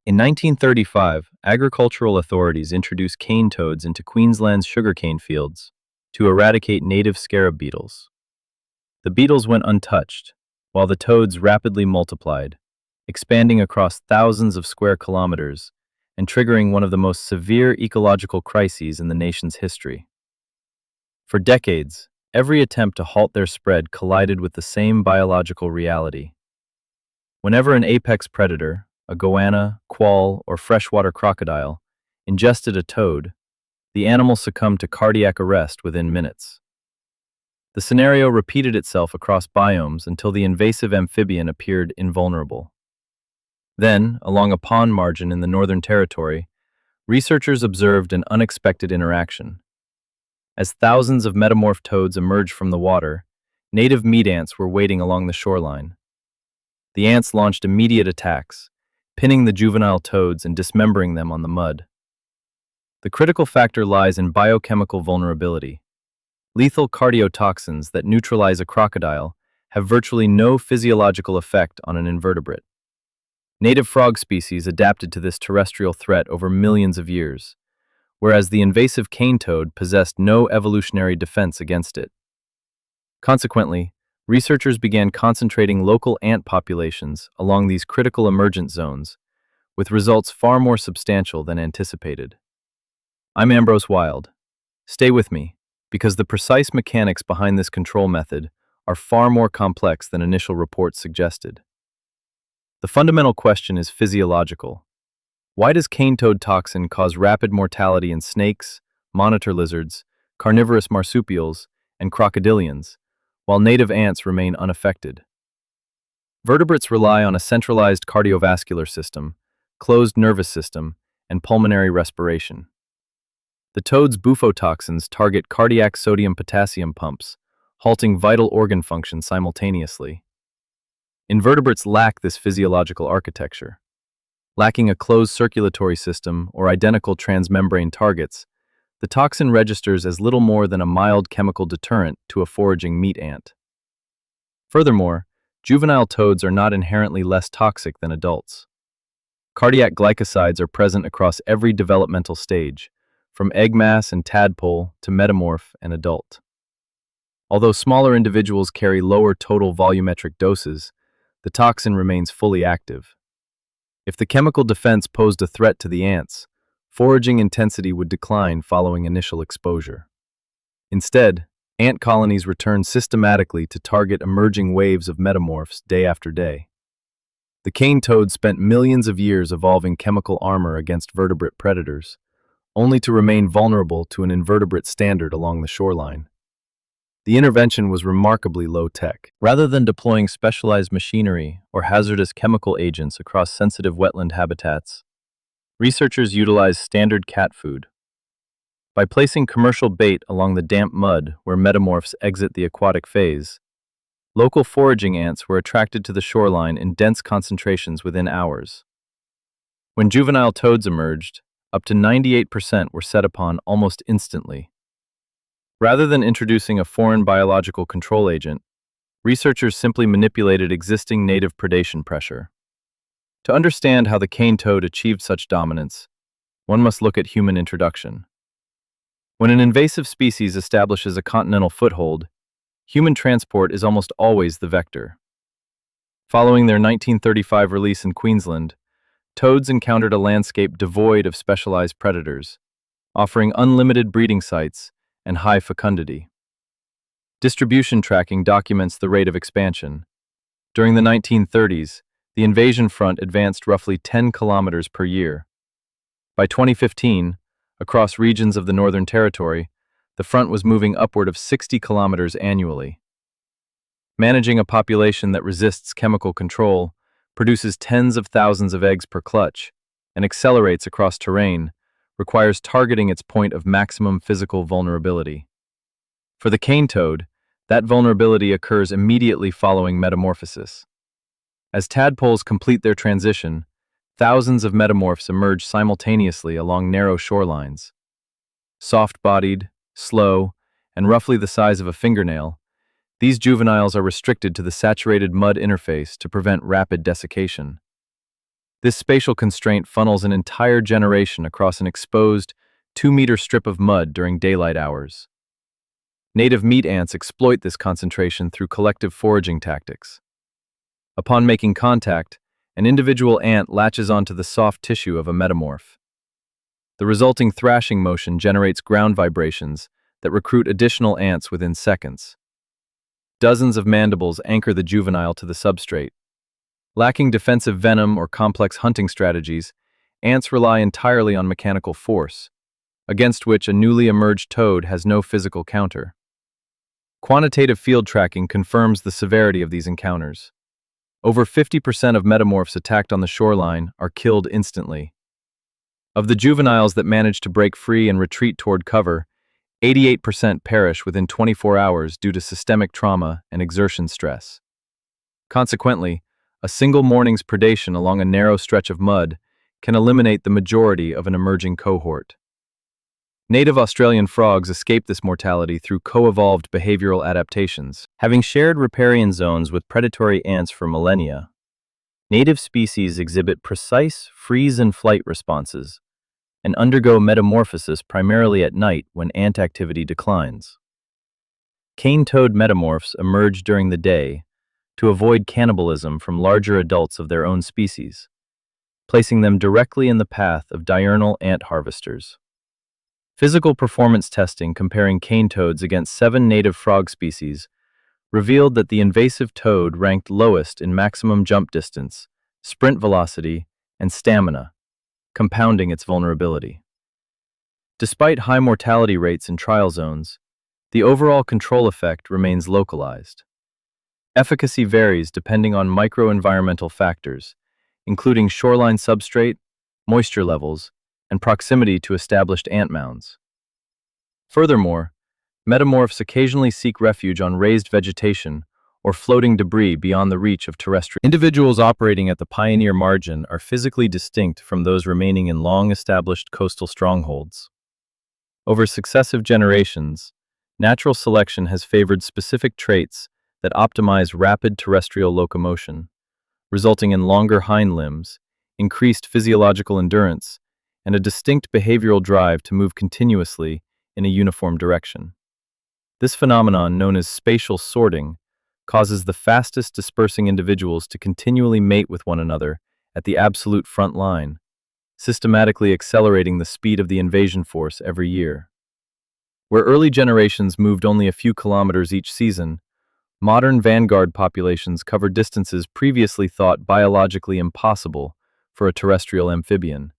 In 1935, agricultural authorities introduced cane toads into Queensland's sugarcane fields to eradicate native scarab beetles. The beetles went untouched, while the toads rapidly multiplied, expanding across thousands of square kilometers and triggering one of the most severe ecological crises in the nation's history. For decades, every attempt to halt their spread collided with the same biological reality. Whenever an apex predator, a goanna, quoll, or freshwater crocodile, ingested a toad, the animal succumbed to cardiac arrest within minutes. The scenario repeated itself across biomes until the invasive amphibian appeared invulnerable. Then, along a pond margin in the Northern Territory, researchers observed an unexpected interaction. As thousands of metamorphed toads emerged from the water, native meat ants were waiting along the shoreline. The ants launched immediate attacks, pinning the juvenile toads and dismembering them on the mud. The critical factor lies in biochemical vulnerability. Lethal cardiotoxins that neutralize a crocodile have virtually no physiological effect on an invertebrate. Native frog species adapted to this terrestrial threat over millions of years, whereas the invasive cane toad possessed no evolutionary defense against it. Consequently, researchers began concentrating local ant populations along these critical emergent zones, with results far more substantial than anticipated. I'm Ambrose Wild. Stay with me, because the precise mechanics behind this control method are far more complex than initial reports suggested. The fundamental question is physiological. Why does cane toad toxin cause rapid mortality in snakes, monitor lizards, carnivorous marsupials, and crocodilians, while native ants remain unaffected? Vertebrates rely on a centralized cardiovascular system, closed nervous system, and pulmonary respiration. The toad's bufotoxins target cardiac sodium-potassium pumps, halting vital organ function simultaneously. Invertebrates lack this physiological architecture. Lacking a closed circulatory system or identical transmembrane targets, the toxin registers as little more than a mild chemical deterrent to a foraging meat ant. Furthermore, juvenile toads are not inherently less toxic than adults. Cardiac glycosides are present across every developmental stage, from egg mass and tadpole to metamorph and adult. Although smaller individuals carry lower total volumetric doses, the toxin remains fully active. If the chemical defense posed a threat to the ants, foraging intensity would decline following initial exposure. Instead, ant colonies return systematically to target emerging waves of metamorphs day after day. The cane toad spent millions of years evolving chemical armor against vertebrate predators, only to remain vulnerable to an invertebrate standard along the shoreline. The intervention was remarkably low-tech. Rather than deploying specialized machinery or hazardous chemical agents across sensitive wetland habitats, researchers utilized standard cat food. By placing commercial bait along the damp mud where metamorphs exit the aquatic phase, local foraging ants were attracted to the shoreline in dense concentrations within hours. When juvenile toads emerged, up to 98% were set upon almost instantly. Rather than introducing a foreign biological control agent, researchers simply manipulated existing native predation pressure. To understand how the cane toad achieved such dominance, one must look at human introduction. When an invasive species establishes a continental foothold, human transport is almost always the vector. Following their 1935 release in Queensland, toads encountered a landscape devoid of specialized predators, offering unlimited breeding sites and high fecundity. Distribution tracking documents the rate of expansion. During the 1930s, the invasion front advanced roughly 10 kilometers per year. By 2015, across regions of the Northern Territory, the front was moving upward of 60 kilometers annually. Managing a population that resists chemical control, produces tens of thousands of eggs per clutch, and accelerates across terrain, requires targeting its point of maximum physical vulnerability. For the cane toad, that vulnerability occurs immediately following metamorphosis. As tadpoles complete their transition, thousands of metamorphs emerge simultaneously along narrow shorelines. Soft-bodied, slow, and roughly the size of a fingernail, these juveniles are restricted to the saturated mud interface to prevent rapid desiccation. This spatial constraint funnels an entire generation across an exposed, 2-meter strip of mud during daylight hours. Native meat ants exploit this concentration through collective foraging tactics. Upon making contact, an individual ant latches onto the soft tissue of a metamorph. The resulting thrashing motion generates ground vibrations that recruit additional ants within seconds. Dozens of mandibles anchor the juvenile to the substrate. Lacking defensive venom or complex hunting strategies, ants rely entirely on mechanical force, against which a newly emerged toad has no physical counter. Quantitative field tracking confirms the severity of these encounters. Over 50% of metamorphs attacked on the shoreline are killed instantly. Of the juveniles that manage to break free and retreat toward cover, 88% perish within 24 hours due to systemic trauma and exertion stress. Consequently, a single morning's predation along a narrow stretch of mud can eliminate the majority of an emerging cohort. Native Australian frogs escape this mortality through co-evolved behavioral adaptations. Having shared riparian zones with predatory ants for millennia, native species exhibit precise freeze and flight responses and undergo metamorphosis primarily at night when ant activity declines. Cane toad metamorphs emerge during the day to avoid cannibalism from larger adults of their own species, placing them directly in the path of diurnal ant harvesters. Physical performance testing comparing cane toads against 7 native frog species revealed that the invasive toad ranked lowest in maximum jump distance, sprint velocity, and stamina, compounding its vulnerability. Despite high mortality rates in trial zones, the overall control effect remains localized. Efficacy varies depending on microenvironmental factors, including shoreline substrate, moisture levels, and proximity to established ant mounds. Furthermore, metamorphs occasionally seek refuge on raised vegetation or floating debris beyond the reach of terrestrial. Individuals operating at the pioneer margin are physically distinct from those remaining in long-established coastal strongholds. Over successive generations, natural selection has favored specific traits that optimize rapid terrestrial locomotion, resulting in longer hind limbs, increased physiological endurance, and a distinct behavioral drive to move continuously in a uniform direction. This phenomenon, known as spatial sorting, causes the fastest dispersing individuals to continually mate with one another at the absolute front line, systematically accelerating the speed of the invasion force every year. Where early generations moved only a few kilometers each season, modern vanguard populations cover distances previously thought biologically impossible for a terrestrial amphibian,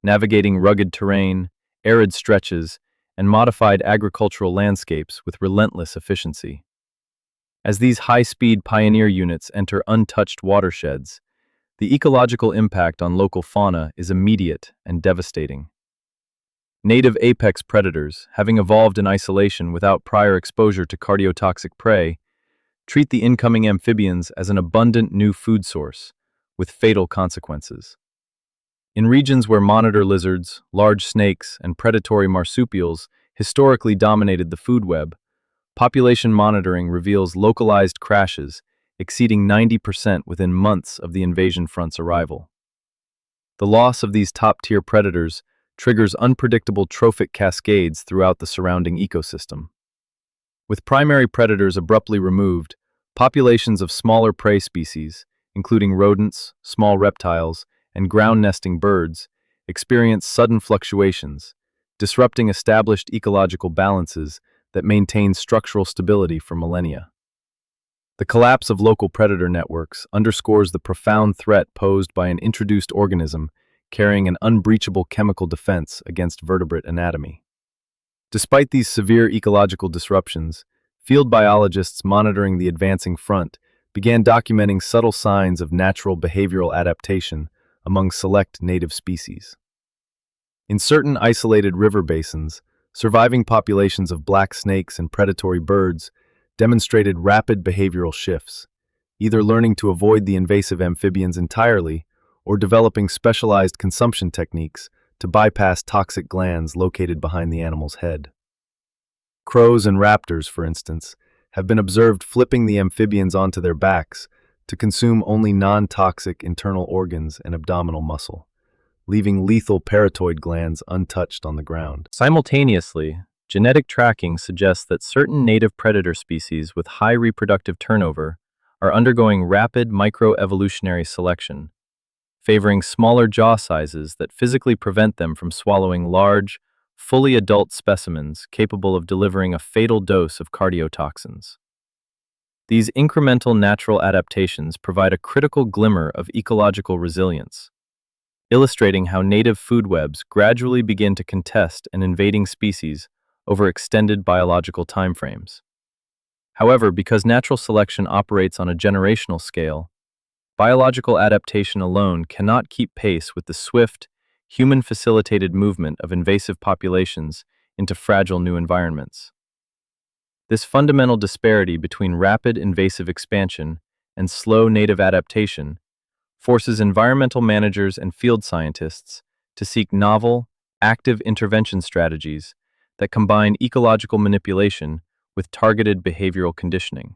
navigating rugged terrain, arid stretches, and modified agricultural landscapes with relentless efficiency. As these high-speed pioneer units enter untouched watersheds, the ecological impact on local fauna is immediate and devastating. Native apex predators, having evolved in isolation without prior exposure to cardiotoxic prey, treat the incoming amphibians as an abundant new food source, with fatal consequences. In regions where monitor lizards, large snakes, and predatory marsupials historically dominated the food web, population monitoring reveals localized crashes exceeding 90% within months of the invasion front's arrival. The loss of these top-tier predators triggers unpredictable trophic cascades throughout the surrounding ecosystem. With primary predators abruptly removed, populations of smaller prey species, including rodents, small reptiles, and ground-nesting birds, experience sudden fluctuations, disrupting established ecological balances that maintain structural stability for millennia. The collapse of local predator networks underscores the profound threat posed by an introduced organism carrying an unbreachable chemical defense against vertebrate anatomy. Despite these severe ecological disruptions, field biologists monitoring the advancing front began documenting subtle signs of natural behavioral adaptation among select native species. In certain isolated river basins, surviving populations of black snakes and predatory birds demonstrated rapid behavioral shifts, either learning to avoid the invasive amphibians entirely or developing specialized consumption techniques to bypass toxic glands located behind the animal's head. Crows and raptors, for instance, have been observed flipping the amphibians onto their backs to consume only non-toxic internal organs and abdominal muscle, leaving lethal parotid glands untouched on the ground. Simultaneously, genetic tracking suggests that certain native predator species with high reproductive turnover are undergoing rapid microevolutionary selection, favoring smaller jaw sizes that physically prevent them from swallowing large, fully adult specimens capable of delivering a fatal dose of cardiotoxins. These incremental natural adaptations provide a critical glimmer of ecological resilience, illustrating how native food webs gradually begin to contest an invading species over extended biological timeframes. However, because natural selection operates on a generational scale, biological adaptation alone cannot keep pace with the swift, human-facilitated movement of invasive populations into fragile new environments. This fundamental disparity between rapid invasive expansion and slow native adaptation forces environmental managers and field scientists to seek novel, active intervention strategies that combine ecological manipulation with targeted behavioral conditioning.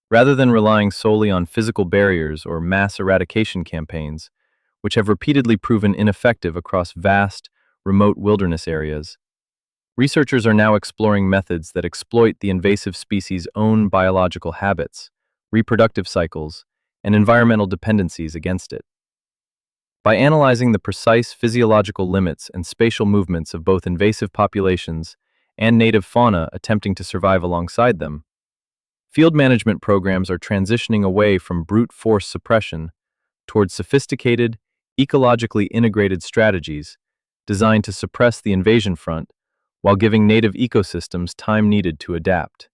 Rather than relying solely on physical barriers or mass eradication campaigns, which have repeatedly proven ineffective across vast, remote wilderness areas, researchers are now exploring methods that exploit the invasive species' own biological habits, reproductive cycles, and environmental dependencies against it. By analyzing the precise physiological limits and spatial movements of both invasive populations and native fauna attempting to survive alongside them, field management programs are transitioning away from brute force suppression towards sophisticated, ecologically integrated strategies designed to suppress the invasion front while giving native ecosystems time needed to adapt.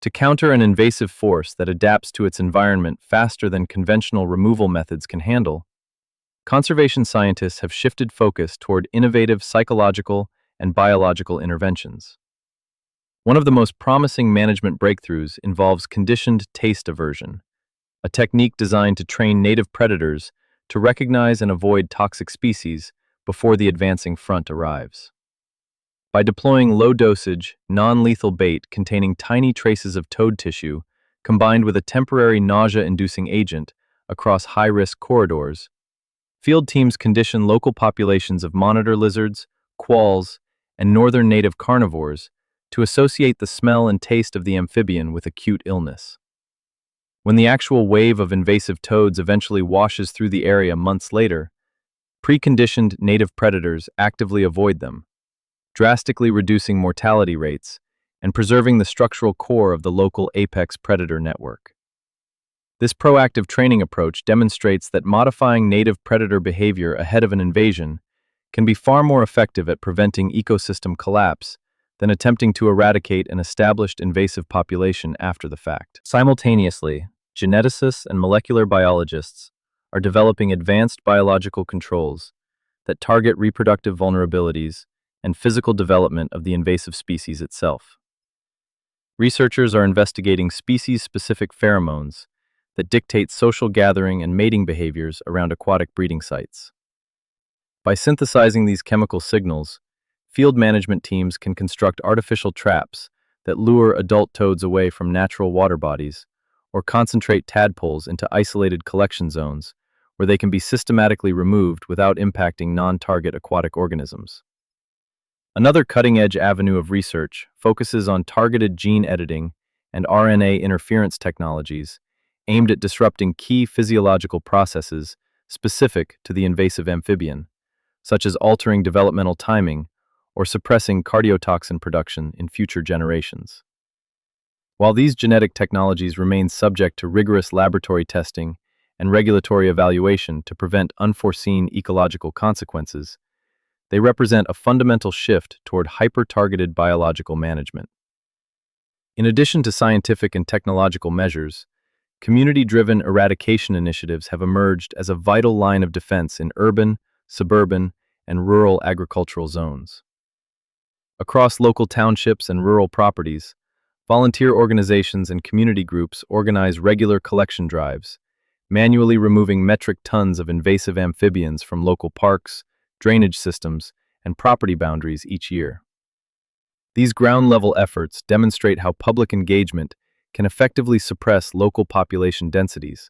To counter an invasive force that adapts to its environment faster than conventional removal methods can handle, conservation scientists have shifted focus toward innovative psychological and biological interventions. One of the most promising management breakthroughs involves conditioned taste aversion, a technique designed to train native predators to recognize and avoid toxic species before the advancing front arrives. By deploying low-dosage, non-lethal bait containing tiny traces of toad tissue combined with a temporary nausea-inducing agent across high-risk corridors, field teams condition local populations of monitor lizards, quolls, and northern native carnivores to associate the smell and taste of the amphibian with acute illness. When the actual wave of invasive toads eventually washes through the area months later, preconditioned native predators actively avoid them, drastically reducing mortality rates and preserving the structural core of the local apex predator network. This proactive training approach demonstrates that modifying native predator behavior ahead of an invasion can be far more effective at preventing ecosystem collapse than attempting to eradicate an established invasive population after the fact. Simultaneously, geneticists and molecular biologists are developing advanced biological controls that target reproductive vulnerabilities and physical development of the invasive species itself. Researchers are investigating species-specific pheromones that dictate social gathering and mating behaviors around aquatic breeding sites. By synthesizing these chemical signals, field management teams can construct artificial traps that lure adult toads away from natural water bodies or concentrate tadpoles into isolated collection zones where they can be systematically removed without impacting non-target aquatic organisms. Another cutting-edge avenue of research focuses on targeted gene editing and RNA interference technologies aimed at disrupting key physiological processes specific to the invasive amphibian, such as altering developmental timing or suppressing cardiotoxin production in future generations. While these genetic technologies remain subject to rigorous laboratory testing and regulatory evaluation to prevent unforeseen ecological consequences, they represent a fundamental shift toward hyper-targeted biological management. In addition to scientific and technological measures, community-driven eradication initiatives have emerged as a vital line of defense in urban, suburban, and rural agricultural zones. Across local townships and rural properties, volunteer organizations and community groups organize regular collection drives, manually removing metric tons of invasive amphibians from local parks, drainage systems, and property boundaries each year. These ground-level efforts demonstrate how public engagement can effectively suppress local population densities,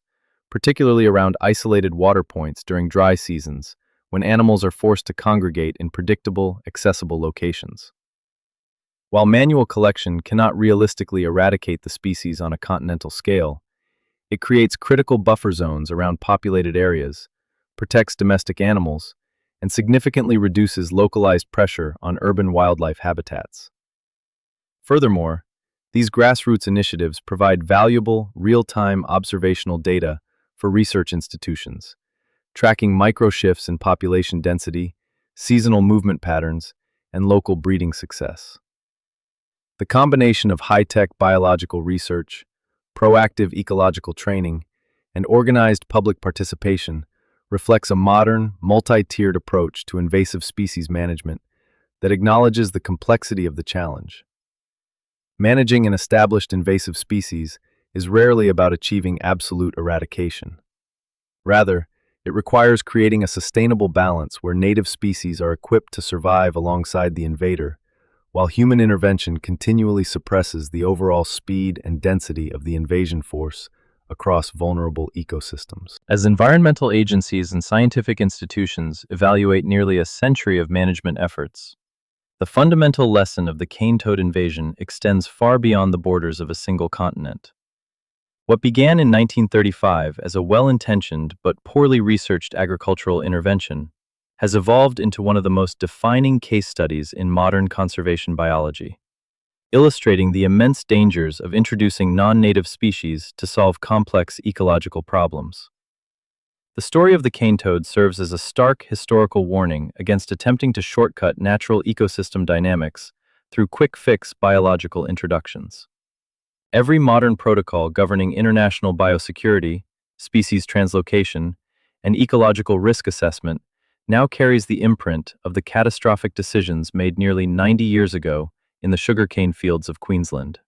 particularly around isolated water points during dry seasons, when animals are forced to congregate in predictable, accessible locations. While manual collection cannot realistically eradicate the species on a continental scale, it creates critical buffer zones around populated areas, protects domestic animals, and significantly reduces localized pressure on urban wildlife habitats. Furthermore, these grassroots initiatives provide valuable, real-time observational data for research institutions, tracking micro-shifts in population density, seasonal movement patterns, and local breeding success. The combination of high-tech biological research, proactive ecological training, and organized public participation reflects a modern, multi-tiered approach to invasive species management that acknowledges the complexity of the challenge. Managing an established invasive species is rarely about achieving absolute eradication. Rather, it requires creating a sustainable balance where native species are equipped to survive alongside the invader, while human intervention continually suppresses the overall speed and density of the invasion force across vulnerable ecosystems. As environmental agencies and scientific institutions evaluate nearly a century of management efforts, the fundamental lesson of the cane toad invasion extends far beyond the borders of a single continent. What began in 1935 as a well-intentioned but poorly researched agricultural intervention has evolved into one of the most defining case studies in modern conservation biology, illustrating the immense dangers of introducing non-native species to solve complex ecological problems. The story of the cane toad serves as a stark historical warning against attempting to shortcut natural ecosystem dynamics through quick-fix biological introductions. Every modern protocol governing international biosecurity, species translocation, and ecological risk assessment now carries the imprint of the catastrophic decisions made nearly 90 years ago in the sugarcane fields of Queensland.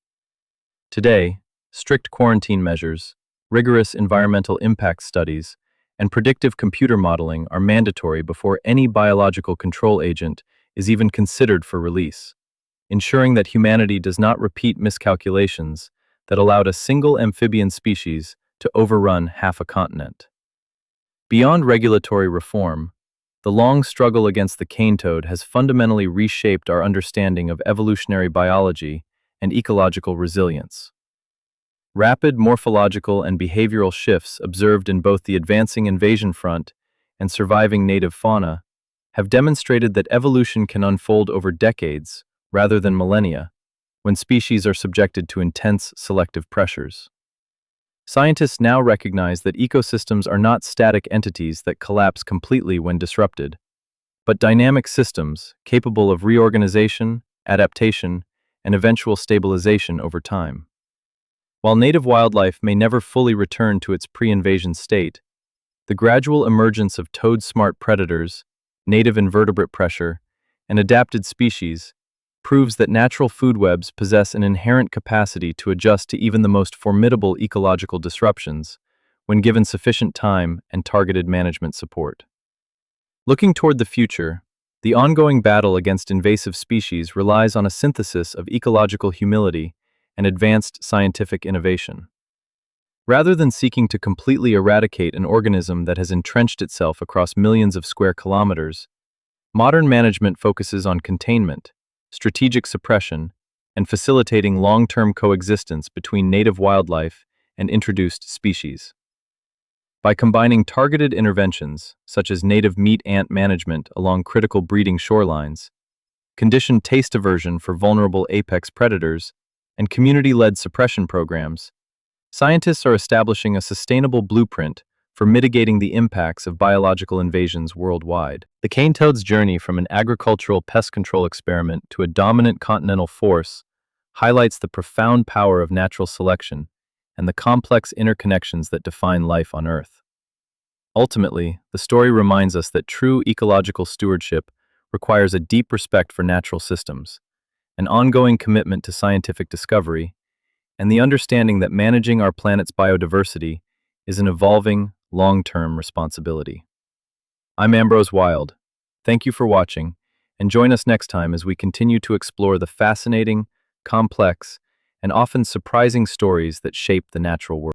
Today, strict quarantine measures, rigorous environmental impact studies, and predictive computer modeling are mandatory before any biological control agent is even considered for release, ensuring that humanity does not repeat miscalculations that allowed a single amphibian species to overrun half a continent. Beyond regulatory reform, the long struggle against the cane toad has fundamentally reshaped our understanding of evolutionary biology and ecological resilience. Rapid morphological and behavioral shifts observed in both the advancing invasion front and surviving native fauna have demonstrated that evolution can unfold over decades rather than millennia when species are subjected to intense selective pressures. Scientists now recognize that ecosystems are not static entities that collapse completely when disrupted, but dynamic systems capable of reorganization, adaptation, and eventual stabilization over time. While native wildlife may never fully return to its pre-invasion state, the gradual emergence of toad-smart predators, native invertebrate pressure, and adapted species proves that natural food webs possess an inherent capacity to adjust to even the most formidable ecological disruptions when given sufficient time and targeted management support. Looking toward the future, the ongoing battle against invasive species relies on a synthesis of ecological humility and advanced scientific innovation. Rather than seeking to completely eradicate an organism that has entrenched itself across millions of square kilometers, modern management focuses on containment, strategic suppression, and facilitating long-term coexistence between native wildlife and introduced species. By combining targeted interventions, such as native meat ant management along critical breeding shorelines, conditioned taste aversion for vulnerable apex predators, and community-led suppression programs, scientists are establishing a sustainable blueprint for mitigating the impacts of biological invasions worldwide. The cane toad's journey from an agricultural pest control experiment to a dominant continental force highlights the profound power of natural selection and the complex interconnections that define life on Earth. Ultimately, the story reminds us that true ecological stewardship requires a deep respect for natural systems, an ongoing commitment to scientific discovery, and the understanding that managing our planet's biodiversity is an evolving, long-term responsibility. I'm Ambrose Wild. Thank you for watching, and join us next time as we continue to explore the fascinating, complex, and often surprising stories that shape the natural world.